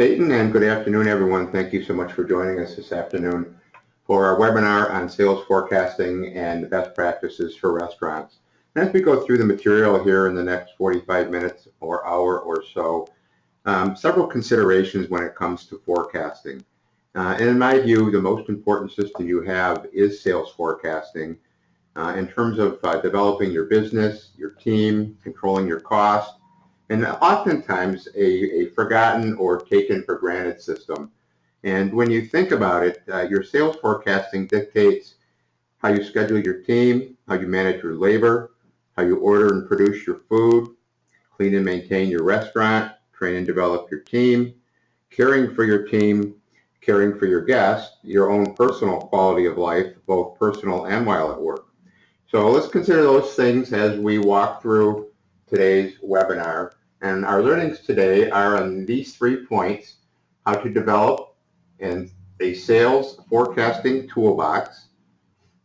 Peyton, and good afternoon, everyone. Thank you so much for joining us this afternoon for our webinar on sales forecasting and best practices for restaurants. And as we go through the material here in the next 45 minutes or hour or so, several considerations when it comes to forecasting. And in my view, the most important system you have is sales forecasting in terms of developing your business, your team, controlling your cost, and oftentimes a forgotten or taken for granted system. And when you think about it, your sales forecasting dictates how you schedule your team, how you manage your labor, how you order and produce your food, clean and maintain your restaurant, train and develop your team, caring for your team, caring for your guests, your own personal quality of life, both personal and while at work. So let's consider those things as we walk through today's webinar. And our learnings today are on these 3 points: how to develop a sales forecasting toolbox,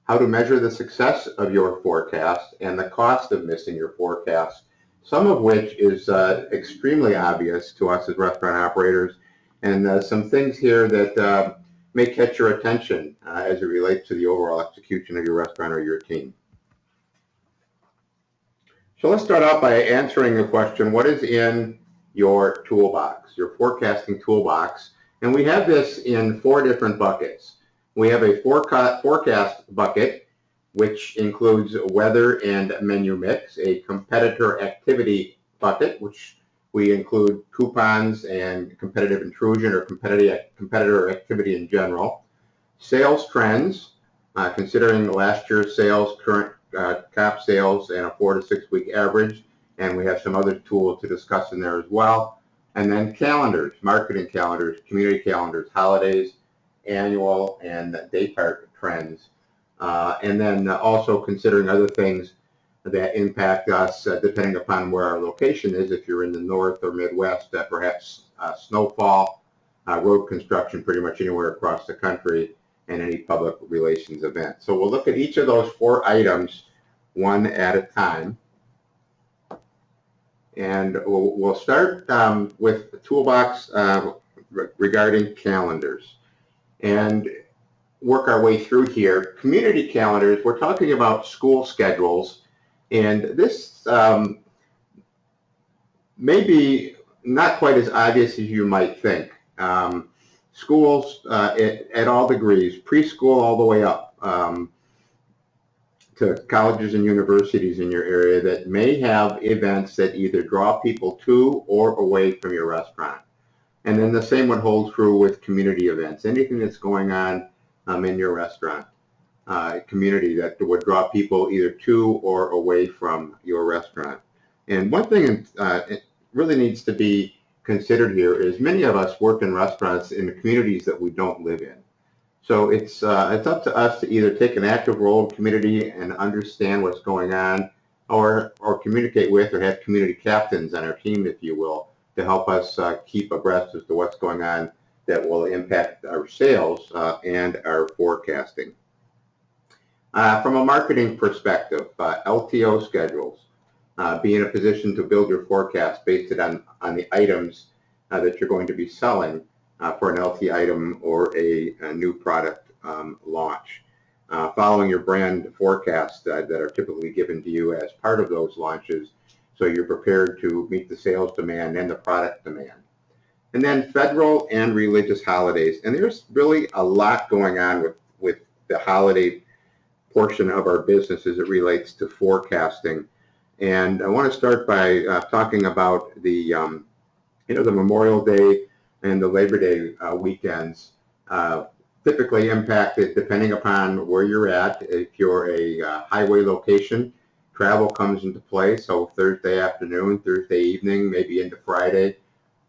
how to measure the success of your forecast and the cost of missing your forecast, some of which is extremely obvious to us as restaurant operators, and some things here that may catch your attention as it relates to the overall execution of your restaurant or your team. So let's start out by answering the question, what is in your toolbox, your forecasting toolbox? And we have this in 4 different buckets. We have a forecast bucket, which includes weather and menu mix, a competitor activity bucket, which we include coupons and competitive intrusion or competitor activity in general, sales trends, considering last year's sales, current comp sales, and a 4 to 6 week average, and we have some other tools to discuss in there as well. And then calendars, marketing calendars, community calendars, holidays, annual and day part trends, and then also considering other things that impact us depending upon where our location is. If you're in the North or Midwest, perhaps snowfall, road construction pretty much anywhere across the country, and any public relations event. So we'll look at each of those 4 items one at a time. And we'll start with the toolbox regarding calendars and work our way through here. Community calendars, we're talking about school schedules, and this may be not quite as obvious as you might think. Schools at all degrees, preschool all the way up to colleges and universities in your area, that may have events that either draw people to or away from your restaurant. And then the same would hold true with community events. Anything that's going on in your restaurant community that would draw people either to or away from your restaurant. And one thing it really needs to be considered here is many of us work in restaurants in the communities that we don't live in. So it's up to us to either take an active role in community and understand what's going on, or communicate with or have community captains on our team, if you will, to help us keep abreast as to what's going on that will impact our sales and our forecasting. From a marketing perspective, LTO schedules. Be in a position to build your forecast based on the items that you're going to be selling for an LT item or a new product launch. Following your brand forecasts that are typically given to you as part of those launches, so you're prepared to meet the sales demand and the product demand. And then federal and religious holidays. And there's really a lot going on with the holiday portion of our business as it relates to forecasting. And I want to start by talking about the Memorial Day and the Labor Day weekends, typically impacted depending upon where you're at. If you're a highway location, travel comes into play. So Thursday afternoon, Thursday evening, maybe into Friday,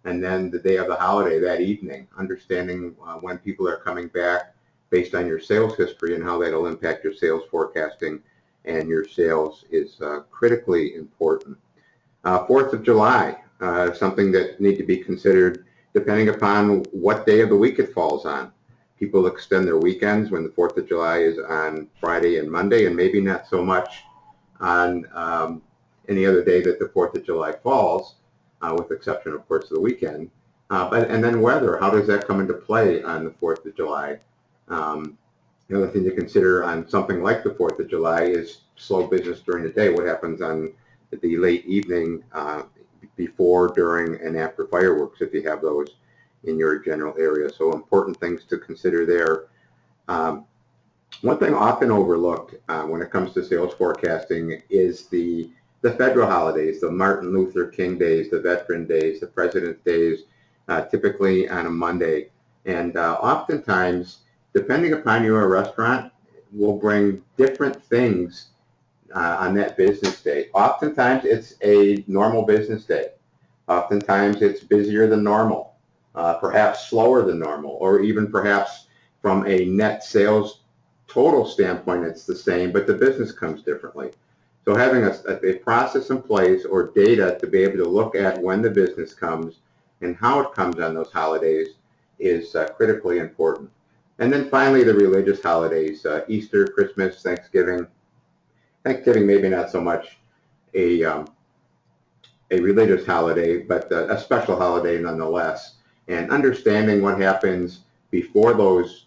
and then the day of the holiday that evening. Understanding when people are coming back based on your sales history and how that'll impact your sales forecasting and your sales is critically important. 4th of July, something that need to be considered depending upon what day of the week it falls on. People extend their weekends when the 4th of July is on Friday and Monday, and maybe not so much on any other day that the 4th of July falls, with the exception, of course, of the weekend. And then weather, how does that come into play on the 4th of July? The other thing to consider on something like the 4th of July is slow business during the day. What happens on the late evening before, during, and after fireworks, if you have those in your general area. So important things to consider there. One thing often overlooked when it comes to sales forecasting is the federal holidays, the Martin Luther King days, the Veteran days, the President's days, typically on a Monday. And oftentimes, depending upon your restaurant, will bring different things on that business day. Oftentimes, it's a normal business day. Oftentimes, it's busier than normal, perhaps slower than normal, or even perhaps from a net sales total standpoint, it's the same, but the business comes differently. So having a process in place or data to be able to look at when the business comes and how it comes on those holidays is critically important. And then finally, the religious holidays, Easter, Christmas, Thanksgiving. Thanksgiving maybe not so much a religious holiday, but a special holiday nonetheless. And understanding what happens before those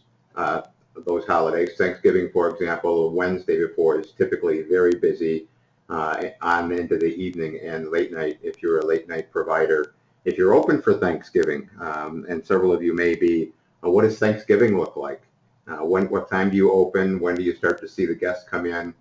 holidays. Thanksgiving, for example, Wednesday before is typically very busy on into the evening and late night if you're a late night provider. If you're open for Thanksgiving, and several of you may be, what does Thanksgiving look like? What time do you open? When do you start to see the guests come in?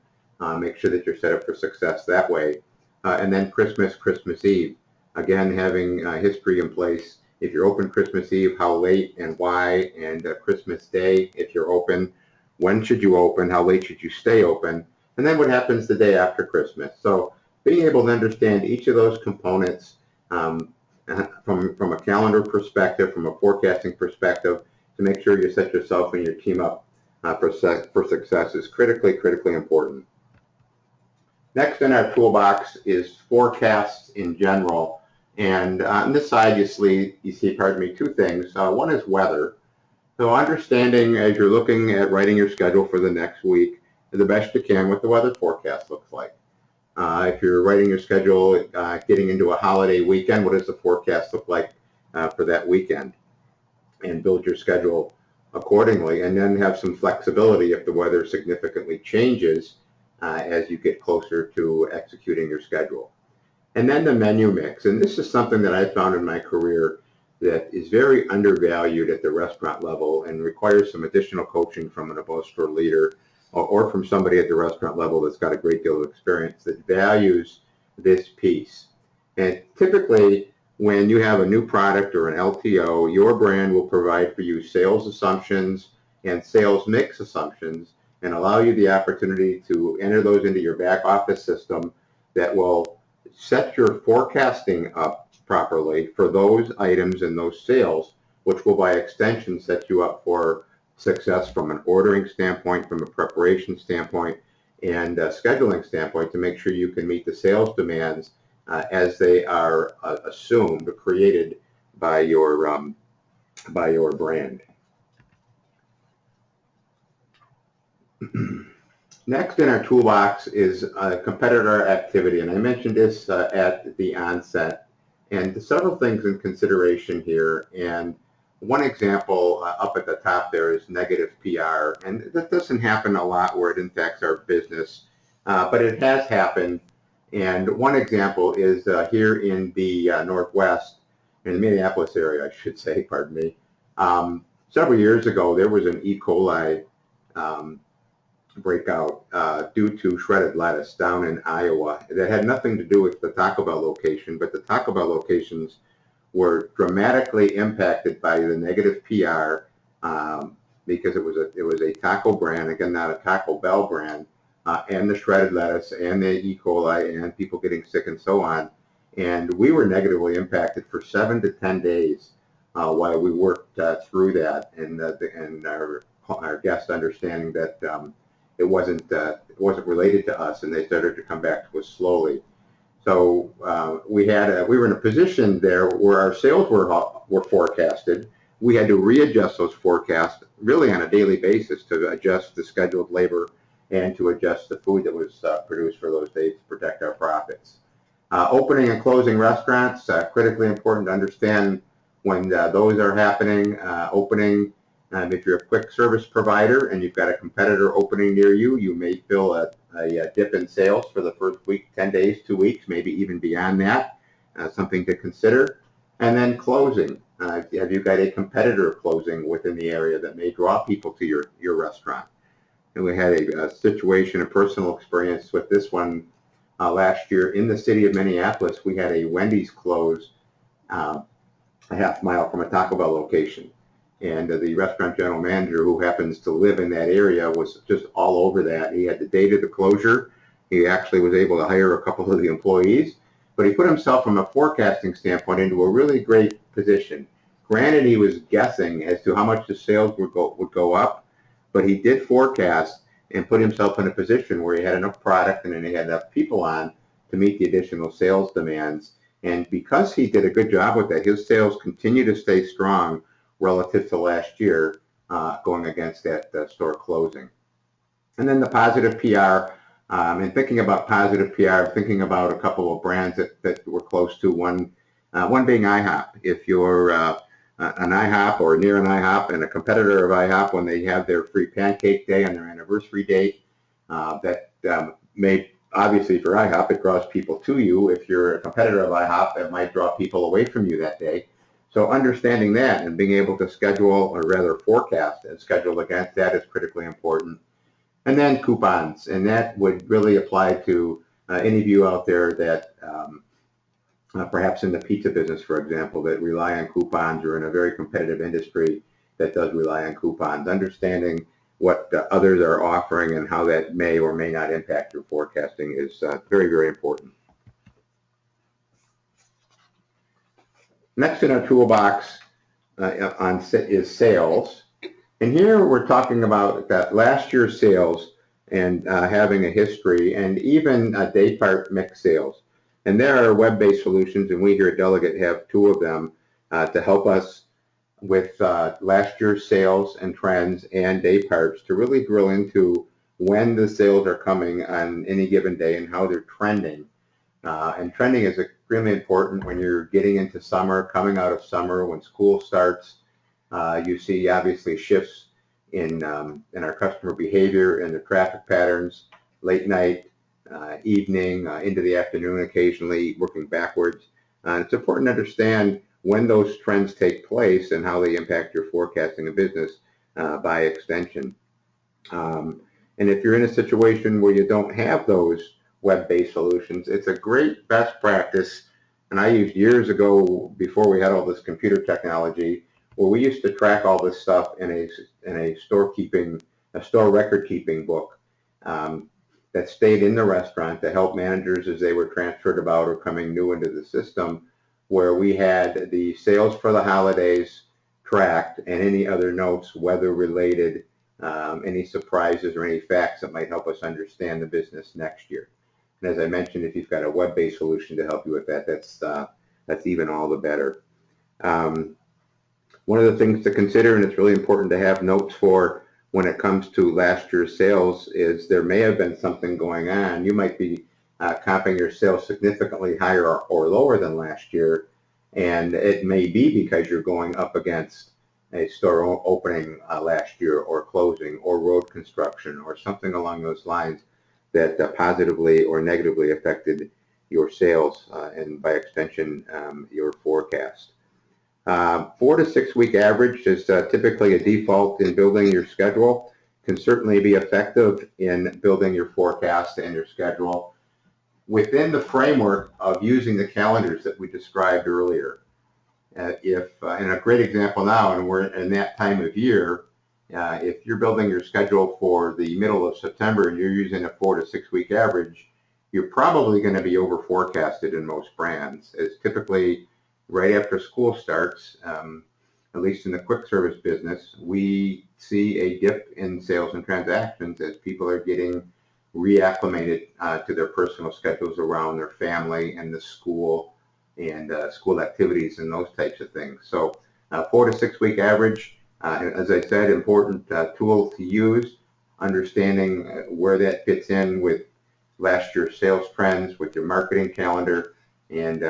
Make sure that you're set up for success that way. And then Christmas, Christmas Eve. Again, having history in place. If you're open Christmas Eve, how late and why, and Christmas Day, if you're open, when should you open, how late should you stay open, and then what happens the day after Christmas. So being able to understand each of those components from a calendar perspective, from a forecasting perspective, to make sure you set yourself and your team up for success is critically important. Next in our toolbox is forecasts in general. And on this side, you see, pardon me, two things. One is weather. So understanding as you're looking at writing your schedule for the next week, the best you can what the weather forecast looks like. If you're writing your schedule, getting into a holiday weekend, what does the forecast look like for that weekend? And build your schedule accordingly, and then have some flexibility if the weather significantly changes as you get closer to executing your schedule. And then the menu mix, and this is something that I found in my career that is very undervalued at the restaurant level and requires some additional coaching from an above-store leader or from somebody at the restaurant level that's got a great deal of experience that values this piece. And typically, when you have a new product or an LTO, your brand will provide for you sales assumptions and sales mix assumptions and allow you the opportunity to enter those into your back office system that will set your forecasting up properly for those items and those sales, which will by extension set you up for success from an ordering standpoint, from a preparation standpoint, and a scheduling standpoint to make sure you can meet the sales demands as they are assumed or created by your brand. Next in our toolbox is competitor activity, and I mentioned this at the onset, and several things in consideration here. And one example up at the top there is negative PR, and that doesn't happen a lot where it impacts our business, but it has happened. And one example is here in the Northwest, in the Minneapolis area, I should say, pardon me. Several years ago, there was an E. coli breakout due to shredded lettuce down in Iowa. That had nothing to do with the Taco Bell location, but the Taco Bell locations were dramatically impacted by the negative PR because it was a taco brand, again, not a Taco Bell brand, and the shredded lettuce and the E. coli and people getting sick and so on. And we were negatively impacted for 7 to 10 days while we worked through that, and our guests understanding that it wasn't related to us, and they started to come back to us slowly. So we were in a position there where our sales were forecasted. We had to readjust those forecasts really on a daily basis to adjust the scheduled labor and to adjust the food that was produced for those days to protect our profits. Opening and closing restaurants, critically important to understand when those are happening, opening, if you're a quick service provider and you've got a competitor opening near you, you may feel a dip in sales for the first week, 10 days, 2 weeks, maybe even beyond that, something to consider. And then closing. Have you got a competitor closing within the area that may draw people to your restaurant? And we had a situation, a personal experience with this one last year in the city of Minneapolis. We had a Wendy's close a half mile from a Taco Bell location. And the restaurant general manager, who happens to live in that area, was just all over that. He had the date of the closure. He actually was able to hire a couple of the employees, but he put himself from a forecasting standpoint into a really great position. Granted, he was guessing as to how much the sales would go up, but he did forecast and put himself in a position where he had enough product and then he had enough people on to meet the additional sales demands. And because he did a good job with that, his sales continue to stay strong relative to last year, going against that store closing. And then the positive PR, and thinking about positive PR, thinking about a couple of brands that we're close to, one being IHOP. If you're an IHOP or near an IHOP and a competitor of IHOP, when they have their free pancake day on their anniversary date, that may, obviously for IHOP, it draws people to you. If you're a competitor of IHOP, it might draw people away from you that day. So understanding that and being able to schedule, or rather forecast and schedule against that, is critically important. And then coupons, and that would really apply to any of you out there that perhaps in the pizza business, for example, that rely on coupons, or in a very competitive industry that does rely on coupons. Understanding what others are offering and how that may or may not impact your forecasting is very, very important. Next in our toolbox is sales. And here we're talking about that last year's sales and having a history, and even day part mix sales. And there are web-based solutions, and we here at Delegate have 2 of them to help us with last year's sales and trends and day parts, to really drill into when the sales are coming on any given day and how they're trending. And trending is extremely important when you're getting into summer, coming out of summer, when school starts. You see obviously shifts in our customer behavior and the traffic patterns, late night, evening, into the afternoon, occasionally working backwards. It's important to understand when those trends take place and how they impact your forecasting of business by extension. And if you're in a situation where you don't have those web-based solutions, it's a great best practice. And I used years ago, before we had all this computer technology, where we used to track all this stuff in a store record keeping book that stayed in the restaurant to help managers as they were transferred about or coming new into the system, where we had the sales for the holidays tracked and any other notes, weather related, any surprises or any facts that might help us understand the business next year. And as I mentioned, if you've got a web-based solution to help you with that, that's even all the better. One of the things to consider, and it's really important to have notes for when it comes to last year's sales, is there may have been something going on. You might be comping your sales significantly higher or lower than last year, and it may be because you're going up against a store opening last year, or closing, or road construction, or something along those lines that positively or negatively affected your sales and by extension your forecast. 4 to 6 week average is typically a default in building your schedule. Can certainly be effective in building your forecast and your schedule within the framework of using the calendars that we described earlier. And a great example now, and we're in that time of year, if you're building your schedule for the middle of September and you're using a 4 to 6 week average, you're probably going to be over forecasted in most brands, as typically right after school starts, at least in the quick service business, we see a dip in sales and transactions as people are getting reacclimated to their personal schedules around their family and the school and school activities and those types of things. So 4 to 6 week average, as I said, important tool to use, understanding where that fits in with last year's sales trends, with your marketing calendar, and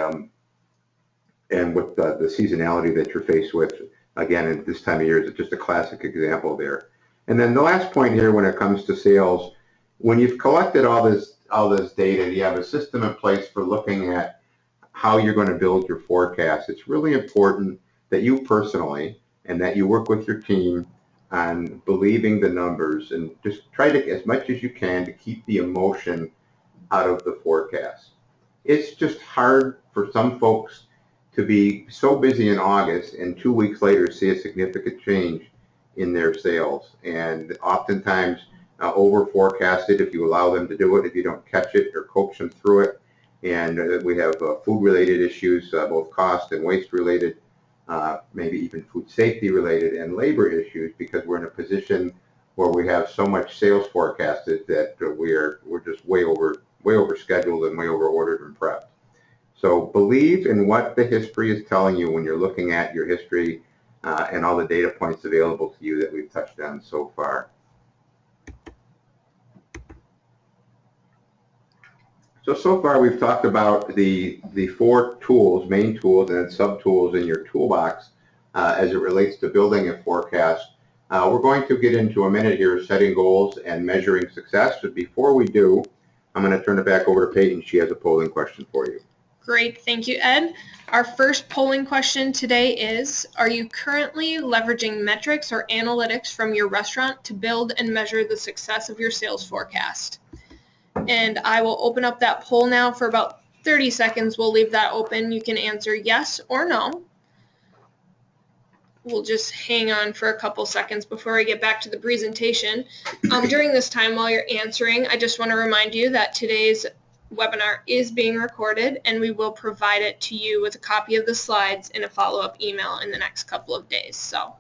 and with the seasonality that you're faced with, again, at this time of year, is just a classic example there. And then the last point here when it comes to sales, when you've collected all this data, you have a system in place for looking at how you're going to build your forecast. It's really important that you personally and that you work with your team on believing the numbers and just try to, as much as you can, to keep the emotion out of the forecast. It's just hard for some folks to be so busy in August and 2 weeks later see a significant change in their sales, and oftentimes over forecasted if you allow them to do it, if you don't catch it or coach them through it. And we have food related issues, both cost and waste related, maybe even food safety related, and labor issues, because we're in a position where we have so much sales forecasted that we're just way over scheduled and way over ordered and prepped. So believe in what the history is telling you when you're looking at your history and all the data points available to you that we've touched on so far. So far we've talked about the four tools, main tools, and sub-tools in your toolbox as it relates to building a forecast. We're going to get into a minute here setting goals and measuring success. But before we do, I'm going to turn it back over to Peyton. She has a polling question for you. Great, thank you, Ed. Our first polling question today is, are you currently leveraging metrics or analytics from your restaurant to build and measure the success of your sales forecast? And I will open up that poll now for about 30 seconds. We'll leave that open. You can answer yes or no. We'll just hang on for a couple seconds before I get back to the presentation. During this time while you're answering, I just want to remind you that today's webinar is being recorded, and we will provide it to you with a copy of the slides in a follow-up email in the next couple of days. So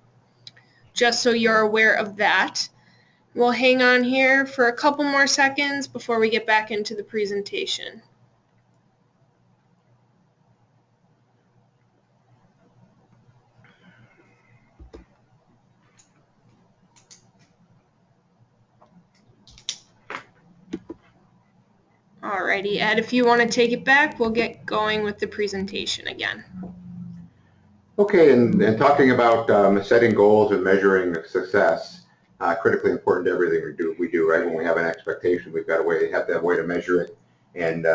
just so you're aware of that. We'll hang on here for a couple more seconds before we get back into the presentation. Alrighty, Ed, if you want to take it back, we'll get going with the presentation again. Okay, and talking about setting goals and measuring success, critically important to everything we do, right? When we have an expectation, we've got have to have a way to measure it and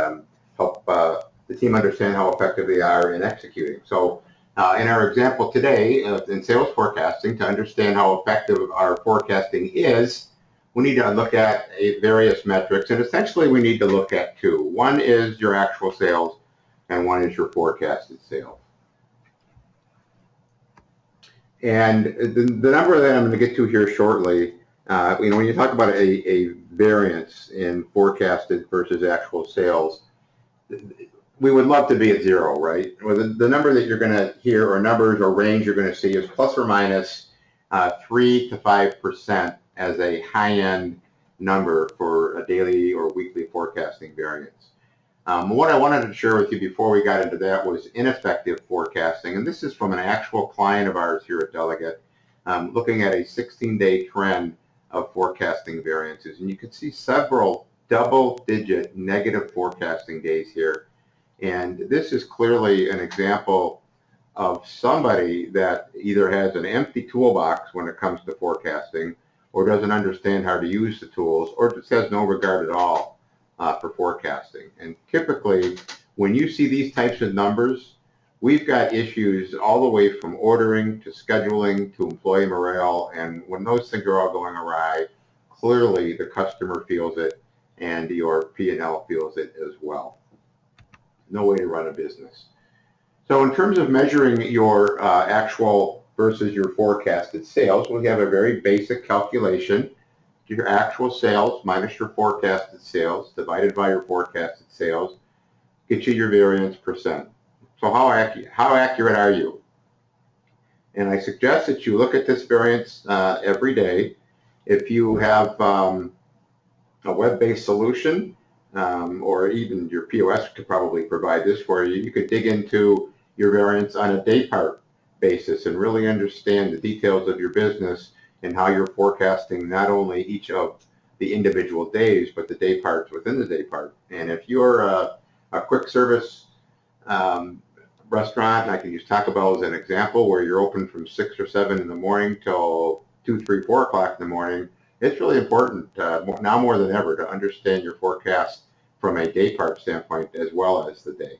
help the team understand how effective they are in executing. So in our example today in sales forecasting, to understand how effective our forecasting is, we need to look at various metrics, and essentially we need to look at two. One is your actual sales, and one is your forecasted sales. And the number that I'm going to get to here shortly, when you talk about a variance in forecasted versus actual sales, we would love to be at zero, right? Well, the number that you're going to hear, or numbers or range you're going to see, is plus or minus 3 to 5% as a high-end number for a daily or weekly forecasting variance. What I wanted to share with you before we got into that was ineffective forecasting, and this is from an actual client of ours here at Delegat, looking at a 16-day trend of forecasting variances, and you can see several double-digit negative forecasting days here, and this is clearly an example of somebody that either has an empty toolbox when it comes to forecasting, or doesn't understand how to use the tools, or just has no regard at all for forecasting. And typically, when you see these types of numbers, we've got issues all the way from ordering to scheduling to employee morale, and when those things are all going awry, clearly the customer feels it and your P&L feels it as well. No way to run a business. So in terms of measuring your actual versus your forecasted sales, we have a very basic calculation. Your actual sales minus your forecasted sales divided by your forecasted sales gets you your variance percent. So how accurate are you? And I suggest that you look at this variance every day. If you have a web-based solution, or even your POS could probably provide this for you, you could dig into your variance on a day part basis and really understand the details of your business and how you're forecasting not only each of the individual days, but the day parts within the day part. And if you're a quick service restaurant, and I can use Taco Bell as an example, where you're open from 6 or 7 in the morning till 2, 3, 4 o'clock in the morning, it's really important now more than ever to understand your forecast from a day part standpoint as well as the day.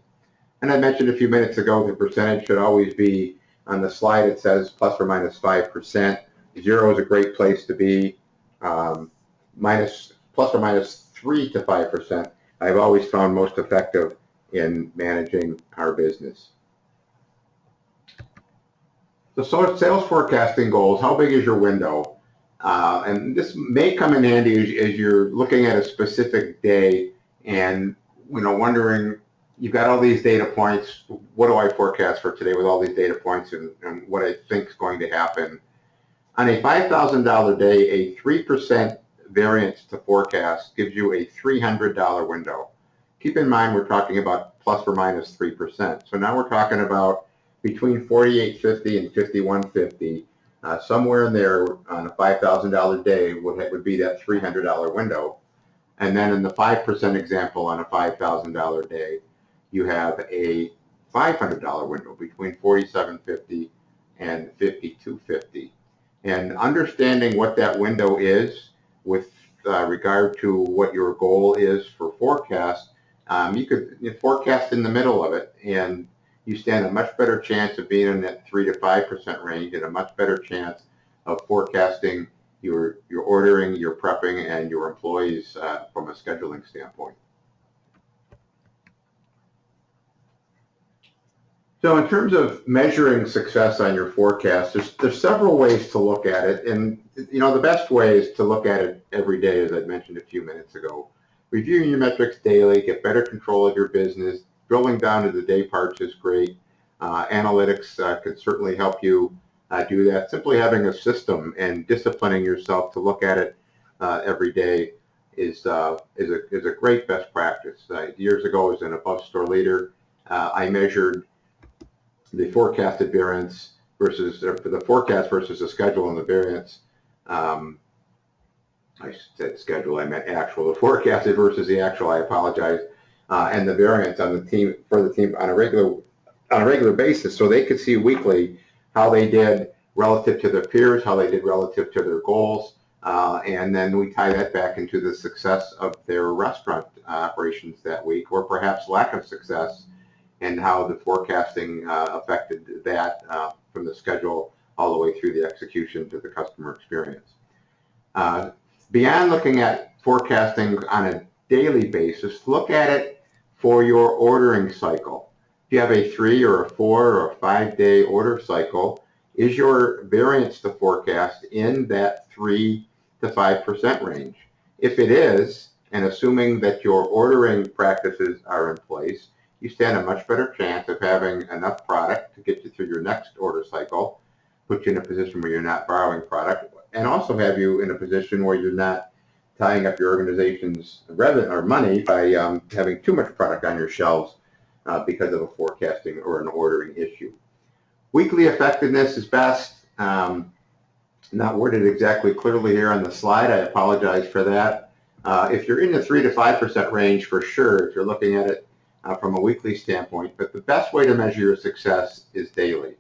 And I mentioned a few minutes ago the percentage should always be on the slide. It says plus or minus 5%. 0 is a great place to be. Plus or minus 3 to 5%. I've always found most effective in managing our business. The sales forecasting goals, how big is your window? And this may come in handy as you're looking at a specific day and wondering, you've got all these data points, what do I forecast for today with all these data points and what I think is going to happen. On a $5,000 day, a 3% variance to forecast gives you a $300 window. Keep in mind we're talking about plus or minus 3%. So now we're talking about between $4,850 and $5,150. Somewhere in there on a $5,000 day would be that $300 window. And then in the 5% example on a $5,000 day, you have a $500 window between $4,750 and $5,250. And understanding what that window is with regard to what your goal is for forecast, you could forecast in the middle of it, and you stand a much better chance of being in that 3 to 5% range, and a much better chance of forecasting your ordering, your prepping, and your employees from a scheduling standpoint. So in terms of measuring success on your forecast, there's several ways to look at it, and the best way is to look at it every day, as I mentioned a few minutes ago. Reviewing your metrics daily, get better control of your business. Drilling down to the day parts is great. Analytics can certainly help you do that. Simply having a system and disciplining yourself to look at it every day is a great best practice. Years ago, as an above store leader, I measured the forecasted variance versus the forecast versus the schedule and the variance. I said schedule, I meant actual. The forecasted versus the actual, I apologize, and the variance on the team on a regular basis, so they could see weekly how they did relative to their peers, how they did relative to their goals, and then we tie that back into the success of their restaurant operations that week, or perhaps lack of success, and how the forecasting affected that from the schedule all the way through the execution to the customer experience. Beyond looking at forecasting on a daily basis, look at it for your ordering cycle. If you have a 3 or a 4 or a 5-day order cycle, is your variance to forecast in that 3 to 5% range? If it is, and assuming that your ordering practices are in place, you stand a much better chance of having enough product to get you through your next order cycle, put you in a position where you're not borrowing product, and also have you in a position where you're not tying up your organization's revenue or money by having too much product on your shelves because of a forecasting or an ordering issue. Weekly effectiveness is best. Not worded exactly clearly here on the slide. I apologize for that. If you're in the 3 to 5% range, for sure, if you're looking at it from a weekly standpoint, but the best way to measure your success is daily.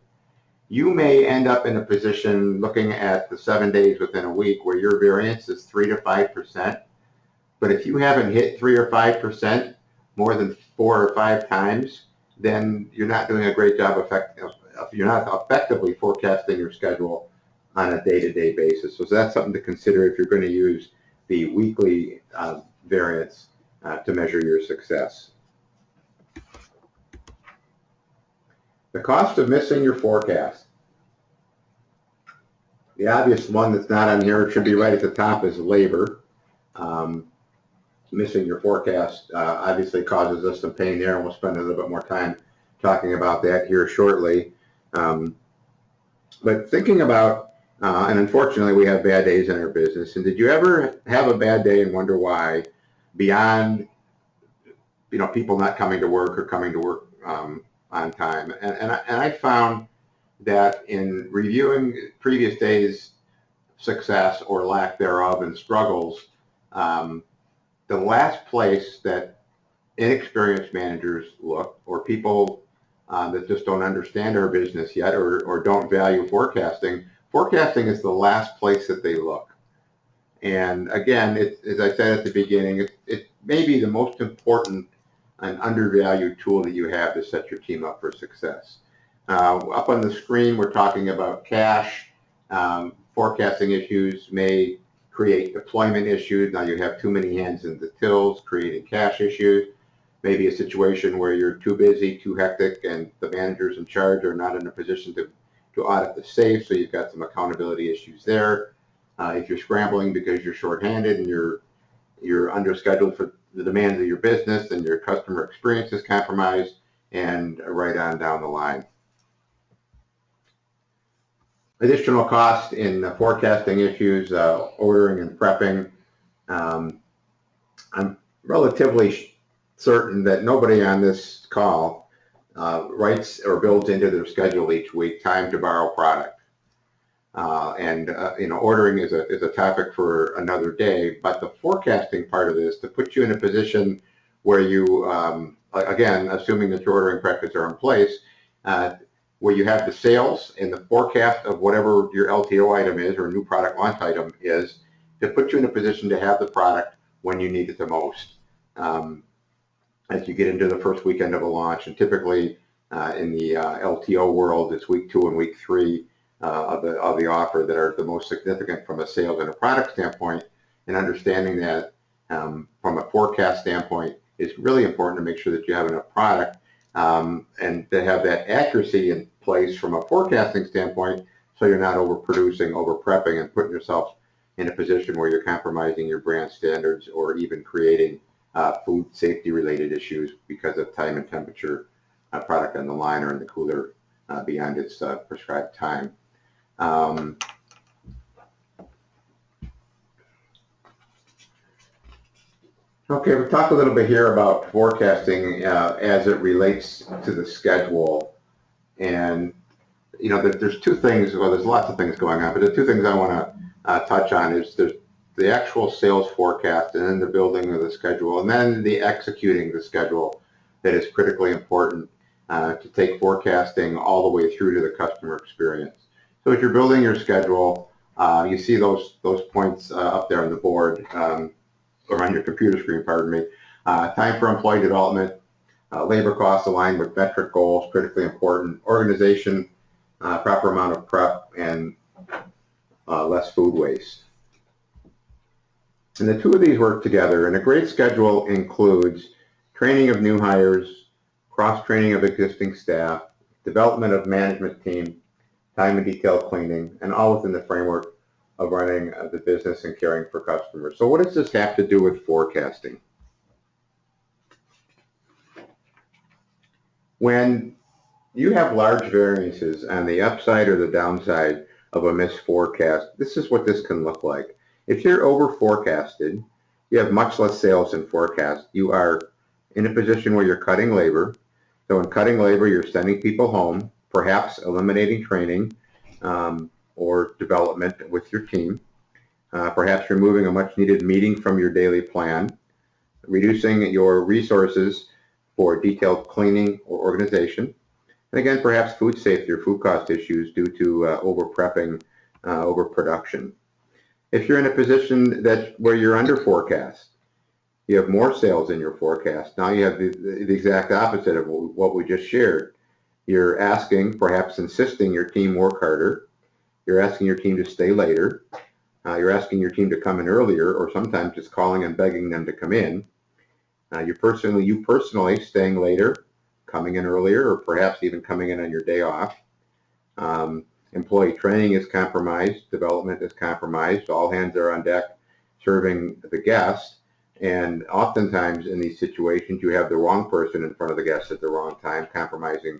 You may end up in a position looking at the 7 days within a week where your variance is 3 to 5%, but if you haven't hit 3 or 5% more than 4 or 5 times, then you're not doing a great job you're not effectively forecasting your schedule on a day-to-day basis. So that's something to consider if you're going to use the weekly variance to measure your success. The cost of missing your forecast. The obvious one that's not on here, it should be right at the top, is labor. Missing your forecast obviously causes us some pain there, and we'll spend a little bit more time talking about that here shortly. But thinking about, and unfortunately we have bad days in our business, and did you ever have a bad day and wonder why, beyond people not coming to work or coming to work on time? And I found that in reviewing previous days' success or lack thereof and struggles, the last place that inexperienced managers look, or people that just don't understand our business yet or don't value forecasting, forecasting is the last place that they look. And again, as I said at the beginning, it may be the most important and undervalued tool that you have to set your team up for success. Up on the screen, we're talking about cash. Forecasting issues may create deployment issues. Now you have too many hands in the tills, creating cash issues. Maybe a situation where you're too busy, too hectic, and the managers in charge are not in a position to audit the safe, so you've got some accountability issues there. If you're scrambling because you're shorthanded and you're under scheduled for the demands of your business and your customer experience is compromised, and right on down the line. Additional cost in forecasting issues, ordering and prepping. I'm relatively certain that nobody on this call writes or builds into their schedule each week time to borrow product. Ordering is a topic for another day, but the forecasting part of this to put you in a position where you, again, assuming that your ordering practices are in place, where you have the sales and the forecast of whatever your LTO item is or new product launch item is, to put you in a position to have the product when you need it the most. As you get into the first weekend of a launch, and typically in the LTO world, it's week 2 and week 3 of the offer that are the most significant from a sales and a product standpoint, and understanding that from a forecast standpoint is really important to make sure that you have enough product and to have that accuracy in place from a forecasting standpoint, so you're not overproducing, over prepping, and putting yourself in a position where you're compromising your brand standards or even creating food safety related issues because of time and temperature product on the line or in the cooler beyond its prescribed time. Okay, we've talked a little bit here about forecasting as it relates to the schedule. And, there's two things, well, there's lots of things going on, but the two things I want to touch on is there's the actual sales forecast and then the building of the schedule, and then the executing the schedule that is critically important to take forecasting all the way through to the customer experience. So as you're building your schedule, you see those points up there on the board, or on your computer screen, pardon me. Time for employee development, labor costs aligned with metric goals, critically important, organization, proper amount of prep, and less food waste. And the two of these work together, and a great schedule includes training of new hires, cross-training of existing staff, development of management team, time and detail cleaning, and all within the framework of running the business and caring for customers. So what does this have to do with forecasting? When you have large variances on the upside or the downside of a missed forecast, this is what this can look like. If you're over forecasted, you have much less sales than forecast. You are in a position where you're cutting labor. So in cutting labor, you're sending people home, perhaps eliminating training or development with your team, perhaps removing a much needed meeting from your daily plan, reducing your resources for detailed cleaning or organization, and again, perhaps food safety or food cost issues due to over prepping, overproduction. If you're in a position where you're under forecast, you have more sales in your forecast. Now you have the exact opposite of what we just shared. You're asking, perhaps insisting your team work harder. You're asking your team to stay later. You're asking your team to come in earlier, or sometimes just calling and begging them to come in. You personally staying later, coming in earlier, or perhaps even coming in on your day off. Employee training is compromised. Development is compromised. All hands are on deck serving the guest. And oftentimes in these situations, you have the wrong person in front of the guest at the wrong time, compromising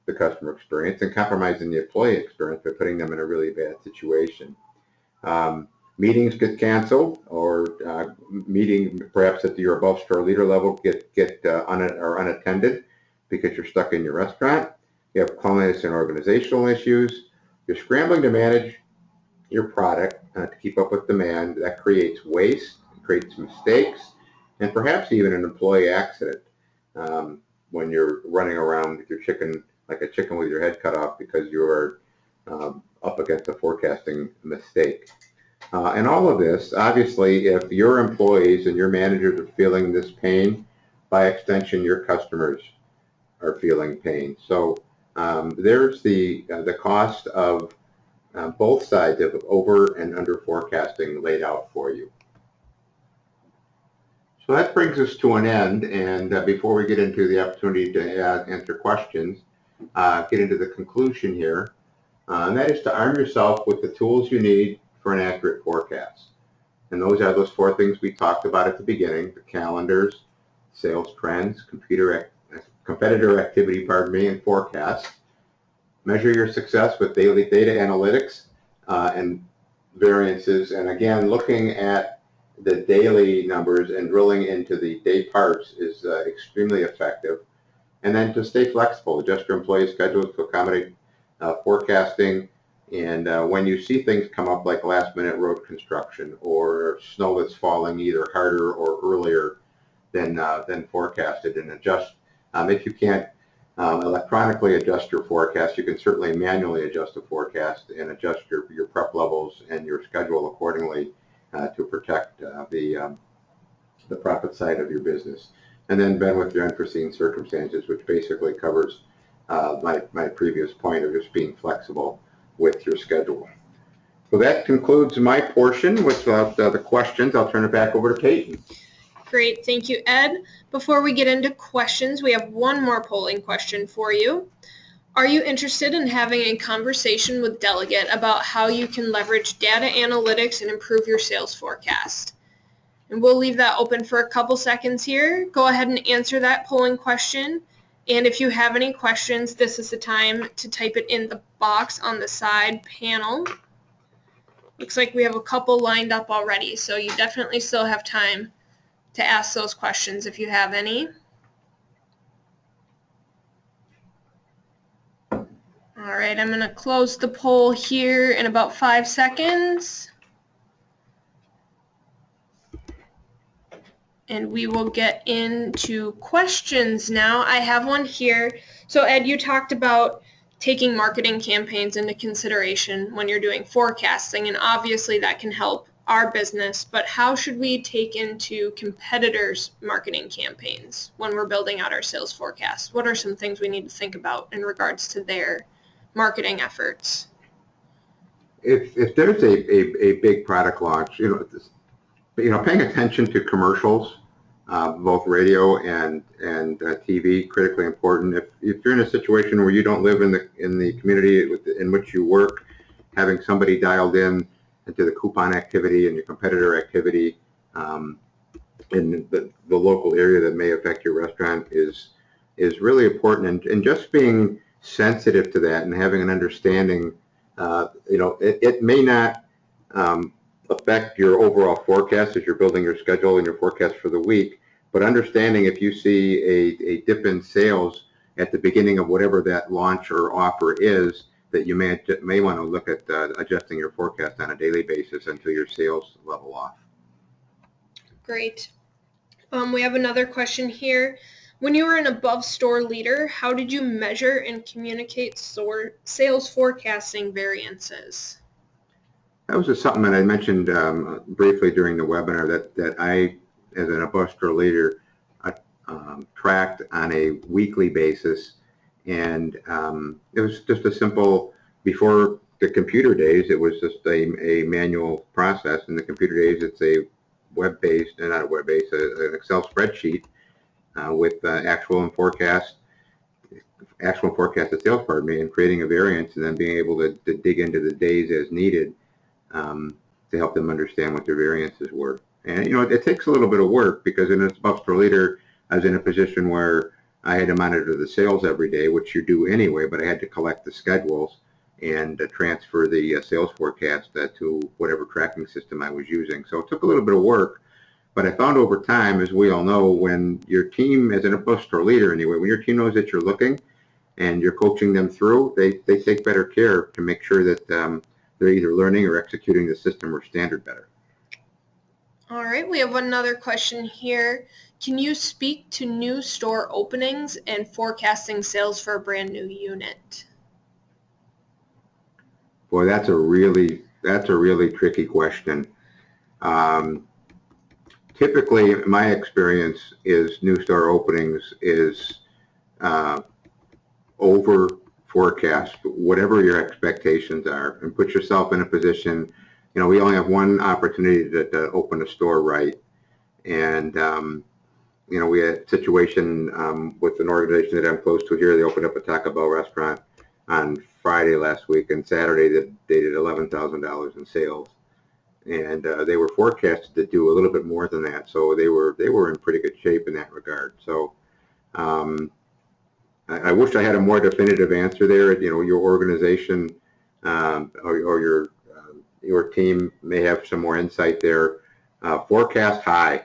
the customer experience and compromising the employee experience by putting them in a really bad situation. Meetings get canceled, or meeting perhaps at your above store leader level are unattended because you're stuck in your restaurant. You have cleanliness and organizational issues. You're scrambling to manage your product to keep up with demand. That creates waste, creates mistakes, and perhaps even an employee accident when you're running around with your chicken like a chicken with your head cut off because you're up against a forecasting mistake. And all of this, obviously, if your employees and your managers are feeling this pain, by extension, your customers are feeling pain. So there's the cost of both sides of over and under forecasting laid out for you. So that brings us to an end, and before we get into the opportunity to answer questions, get into the conclusion here, and that is to arm yourself with the tools you need for an accurate forecast. And those are those 4 things we talked about at the beginning: the calendars, sales trends, competitor activity, and forecasts. Measure your success with daily data analytics and variances, and again, looking at the daily numbers and drilling into the day parts is extremely effective. And then to stay flexible, adjust your employee schedules to accommodate forecasting. And when you see things come up like last minute road construction or snow that's falling either harder or earlier than forecasted, and adjust. If you can't electronically adjust your forecast, you can certainly manually adjust the forecast and adjust your prep levels and your schedule accordingly to protect the profit side of your business. And then Ben, with your unforeseen circumstances, which basically covers my previous point of just being flexible with your schedule. So that concludes my portion. Without the questions, I'll turn it back over to Peyton. Great, thank you, Ed. Before we get into questions, we have one more polling question for you. Are you interested in having a conversation with Delegate about how you can leverage data analytics and improve your sales forecast? And we'll leave that open for a couple seconds here. Go ahead and answer that polling question. And if you have any questions, this is the time to type it in the box on the side panel. Looks like we have a couple lined up already, so you definitely still have time to ask those questions if you have any. All right, I'm going to close the poll here in about 5 seconds. And we will get into questions now. I have one here. So Ed, you talked about taking marketing campaigns into consideration when you're doing forecasting, and obviously that can help our business, but how should we take into competitors' marketing campaigns when we're building out our sales forecast? What are some things we need to think about in regards to their marketing efforts? If there's a big product launch, paying attention to commercials, both radio and TV, critically important. If you're in a situation where you don't live in the community in which you work, having somebody dialed in into the coupon activity and your competitor activity in the local area that may affect your restaurant is really important. And just being sensitive to that and having an understanding, it may not affect your overall forecast as you're building your schedule and your forecast for the week, but understanding if you see a dip in sales at the beginning of whatever that launch or offer is, that you may want to look at adjusting your forecast on a daily basis until your sales level off. Great. We have another question here. When you were an above store leader, how did you measure and communicate sales forecasting variances? That was just something that I mentioned briefly during the webinar that I, as an above store leader, tracked on a weekly basis. And it was just a simple, before the computer days, it was just a manual process. In the computer days, it's a web-based, not a web-based, an Excel spreadsheet with actual and forecasted sales, and creating a variance and then being able to dig into the days as needed to help them understand what their variances were. And, it takes a little bit of work because in a above store leader, I was in a position where I had to monitor the sales every day, which you do anyway, but I had to collect the schedules and transfer the sales forecast to whatever tracking system I was using. So it took a little bit of work, but I found over time, as we all know, when your team, as an above store leader anyway, when your team knows that you're looking and you're coaching them through, they take better care to make sure that they're either learning or executing the system or standard better. All right, we have another question here. Can you speak to new store openings and forecasting sales for a brand new unit? Boy, that's a really tricky question. Typically, my experience is new store openings is over forecast whatever your expectations are, and put yourself in a position. You know, we only have one opportunity to open a store right, and you know, we had a situation with an organization that I'm close to here. They opened up a Taco Bell restaurant on Friday last week, and Saturday they did $11,000 in sales, and they were forecasted to do a little bit more than that. So they were in pretty good shape in that regard. So I wish I had a more definitive answer there. You know, your organization or your team may have some more insight there. Forecast high,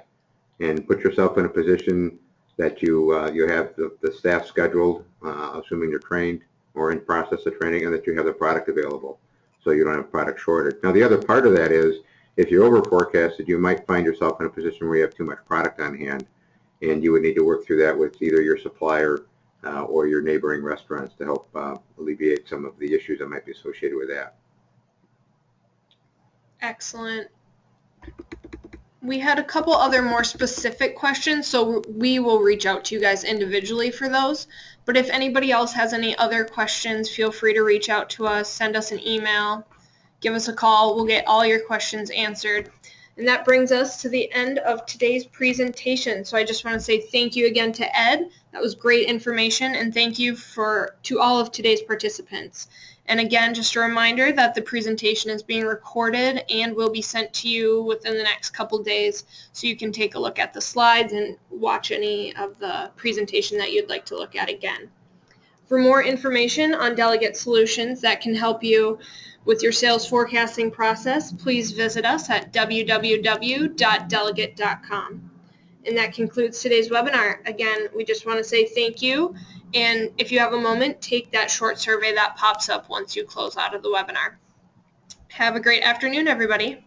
and put yourself in a position that you have the staff scheduled, assuming you're trained or in process of training, and that you have the product available, so you don't have product shortage. Now, the other part of that is, if you're over forecasted, you might find yourself in a position where you have too much product on hand, and you would need to work through that with either your supplier or your neighboring restaurants to help alleviate some of the issues that might be associated with that. Excellent. We had a couple other more specific questions, so we will reach out to you guys individually for those. But if anybody else has any other questions, feel free to reach out to us, send us an email, give us a call. We'll get all your questions answered. And that brings us to the end of today's presentation. So I just want to say thank you again to Ed. That was great information, and thank you to all of today's participants. And again, just a reminder that the presentation is being recorded and will be sent to you within the next couple days, so you can take a look at the slides and watch any of the presentation that you'd like to look at again. For more information on Delegate Solutions that can help you with your sales forecasting process, please visit us at www.delegate.com. And that concludes today's webinar. Again, we just want to say thank you. And if you have a moment, take that short survey that pops up once you close out of the webinar. Have a great afternoon, everybody.